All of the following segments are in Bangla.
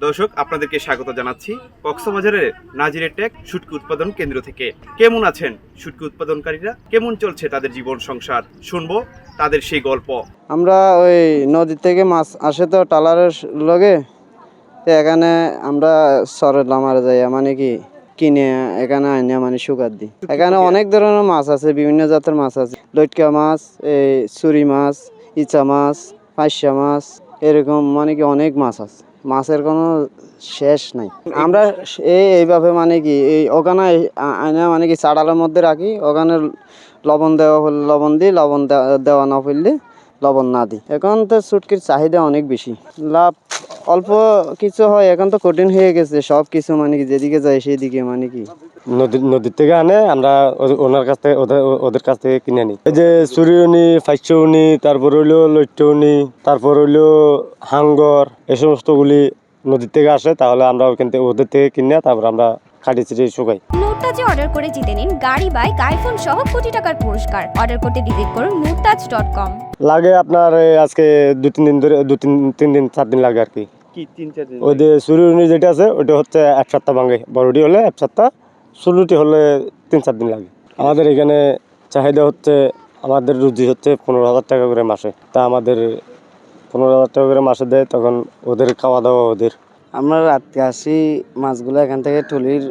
দর্শক আপনাদেরকে স্বাগত জানাচ্ছি কক্সবাজারের নাজিরের টেক শুটকি উৎপাদন কেন্দ্র থেকে। কেমন আছেন শুটকি উৎপাদনকারীরা, কেমন চলছে তাদের জীবন সংসার, শুনবো তাদের সেই গল্প। আমরা ওই নদী থেকে মাছ আসে তো ট্রলারের লগে, তো এখানে আমরা সরলা মারা যাই মানে কি কিনে এখানে আইনে মানে শুকার দিই। এখানে অনেক ধরনের মাছ আছে, বিভিন্ন জাতের মাছ আছে, লটকা মাছ, এই চুরি মাছ, ইচা মাছ, পাইসা মাছ, এরকম মানে কি অনেক মাছ আছে, মাছের কোনো শেষ নাই। আমরা এইভাবে মানে কি এই ওখানে আইনা মানে কি চাড়ালের মধ্যে রাখি, ওখানে লবণ দেওয়া হলে লবণ দিই, লবণ দেওয়া না পড়লে লবণ না দিই। এখন তো শুটকির চাহিদা অনেক বেশি, লাভ অল্প কিছু হয়। এখন তো কঠিন হয়ে গেছে সব কিছু, মানে কি যেদিকে যায় সেদিকে মানে কি নদীর থেকে আনে, আমরা ওনার কাছ থেকে ওদের কাছ থেকে কিনে আনি। এই যে চুরিউনি, ফাইসউনি, তারপর হইলো লইট্টউনি, তারপর হইলো হাঙ্গর, এই সমস্তগুলি নদীর থেকে আসে। তাহলে আমরা ওইখান থেকে ওদের থেকে কিনে তারপর আমরা খাটি ছিটি শুকাই। মুরতাজে অর্ডার করে জিতে নিন গাড়ি, বাইক, আইফোন সহ কোটি টাকার পুরস্কার। অর্ডার করতে ভিজিট করুন murtaj.com। লাগে আপনার আজকে তিন দিন 4 দিন লাগে আর কি। কি 3-4 দিন? ওই যে চুরিউনি যেটা আছে ওইটা হচ্ছে 1 সপ্তাহ ভাঙে, বড়টি হলে 1 সপ্তাহ, ষোলোটি হলে 3-4 দিন লাগে। আমাদের এখানে চাহিদা হচ্ছে, আমাদের রুজি হচ্ছে 15,000 টাকা করে মাসে। তা আমাদের 15,000 টাকা করে মাসে দেয়, তখন ওদের খাওয়া দাওয়া ওদের। আমরা রাত্রে আসি, মাছগুলো এখান থেকে টুলির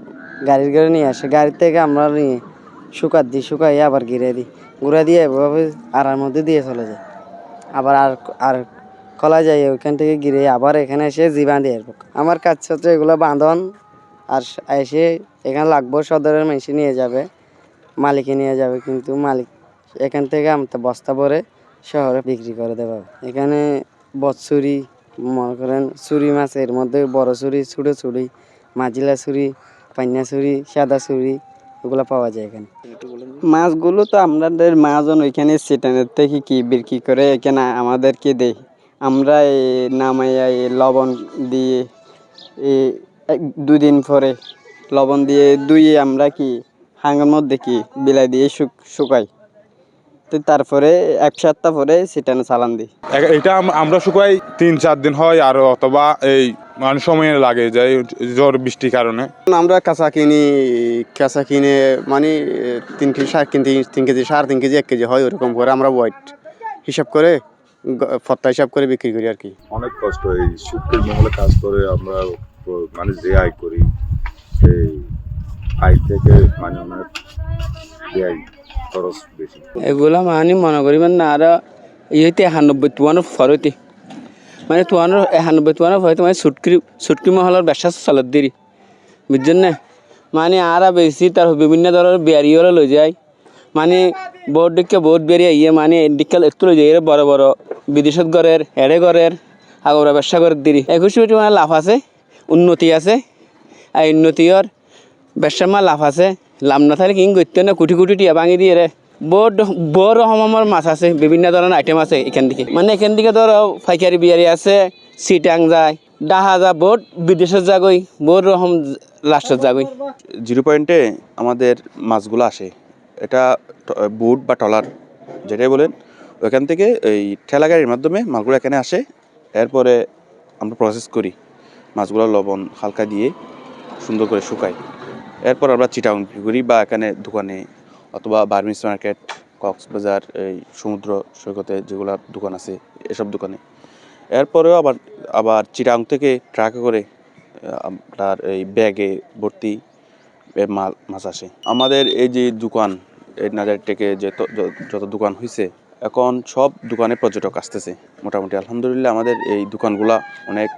গাড়ি নিয়ে আসি, গাড়ির থেকে আমরা নিয়ে শুকার দিই, শুকাই আবার ঘিরে দিই, ঘুরে দিয়ে এভাবে আড়ার মধ্যে দিয়ে চলে যায়। আবার আর খোলা যায়, ওইখান থেকে ঘিরে আবার এখানে এসে জীবা দিয়ে আসবো। আমার কাজ হচ্ছে এগুলো বাঁধন, আর এসে এখানে লাগবো, সদরের মেশিন নিয়ে যাবে, মালিকে নিয়ে যাবে, কিন্তু মালিক এখান থেকে আমরা বস্তা ভরে শহরে বিক্রি করে দেবো। এখানে বৎসুরি, মনে করেন চুরি মাছের মধ্যে বড় চুরি, ছোটো চুরি, মাজিলা চুরি, পান্না চুরি, সাদা চুরি, এগুলো পাওয়া যায় এখানে। মাছগুলো তো আমাদের মাছজন ওইখানে সেটানের থেকে কি বিক্রি করে এখানে আমাদেরকে দেয়। আমরা নামাইয়া লবণ দিয়ে 2 দিন পরে লবণ দিয়ে ধুয়ে আমরা কি হাঙ্গার মধ্যে কি বিলাই দিয়ে শুকাই, তো তারপরে 1 সপ্তাহ পরে সেটানে চালান দিই। এটা আমরা শুকাই 3-4 দিন হয়, আর অথবা এই মানে সময় লাগে যায় ঝড় বৃষ্টির কারণে। আমরা কাঁচা কিনে মানে 3 কেজি 3 কেজি 3.5 কেজি 1 কেজি হয়, ওরকম করে আমরা ওয়েট হিসাব করে ফত্তা হিসাব করে বিক্রি করি আর কি। অনেক কষ্ট, এই শুটকির মহলে কাজ করে আমরা মানে যে আয় করি সেই আয় থেকে মানে অনেক ব্যয় খরচ বেশি। এগুলা মানে মনে করিবেন না, আর ইয়েতে 91 তুয়ানোর ফরতে মানে তুয়ানোর 91 তুয়ানোর ফরতে মানে সুটকি মহলের ব্যবসা চলত দেরি, বুঝছেন না? মানে আর বেশি তার বিভিন্ন ধরনের বেরিয়েও লই যায়, মানে বোট দিকে বোট বেরিয়ে ইয়ে মানে দিকে একটু লই যায়, বড় বড় বিদেশত গড়ের এড়ে গড়ের আগরা ব্যবসা করে দেরি। 21 মানে লাভ আছে, উন্নতি আছে, আর উন্নতির ব্যবসার মা লাভ আছে। লাভ না থাকলে কিং করতে না, কোটি কোটি টিয়া ভাঙি দিয়ে রে। বড় রকমের মাছ আছে, বিভিন্ন ধরনের আইটেম আছে এখান থেকে। মানে এখান থেকে ধরো পাইকারি বিয়ারি আছে, সিটাং যায়, ডাহা যা বোট বিদেশের যাগই, বড় রকম লাস্টের যাগই। 0 পয়েন্টে আমাদের মাছগুলো আসে, এটা বুট বা ট্রলার যেটাই বলেন, ওইখান থেকে এই ঠেলা গাড়ির মাধ্যমে মাছগুলো এখানে আসে। এরপরে আমরা প্রসেস করি, মাছগুলো লবণ হালকা দিয়ে সুন্দর করে শুকাই। এরপর আমরা চিটাং বিক্রি করি, বা এখানে দোকানে অথবা বার্মিস মার্কেট, কক্সবাজার, এই সমুদ্র সৈকতে যেগুলো দোকান আছে এসব দোকানে। এরপরেও আবার চিটাং থেকে ট্রাকে করে আপনার এই ব্যাগে ভর্তি মাছ আসে। আমাদের এই যে দোকান, এই নাজার টেকে যত দোকান হয়েছে, এখন সব দোকানে পর্যটক আসতেছে মোটামুটি। আলহামদুলিল্লাহ আমাদের এই দোকানগুলা অনেক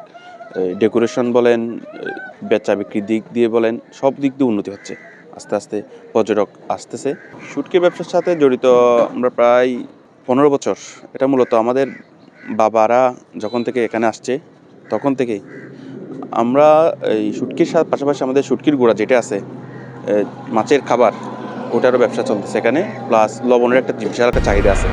ডেকোরেশন বলেন, বেচা বিক্রির দিক দিয়ে বলেন, সব দিক দিয়ে উন্নতি হচ্ছে। আস্তে আস্তে পর্যটক আসতেছে। শুটকি ব্যবসার সাথে জড়িত আমরা প্রায় 15 বছর। এটা মূলত আমাদের বাবারা যখন থেকে এখানে আসছে তখন থেকেই আমরা এই শুটকির পাশাপাশি আমাদের শুটকির গুঁড়া যেটা আছে, মাছের খাবার, ওটারও ব্যবসা চলতেছে এখানে। প্লাস লবণের একটা বিশাল একটা চাহিদা আছে।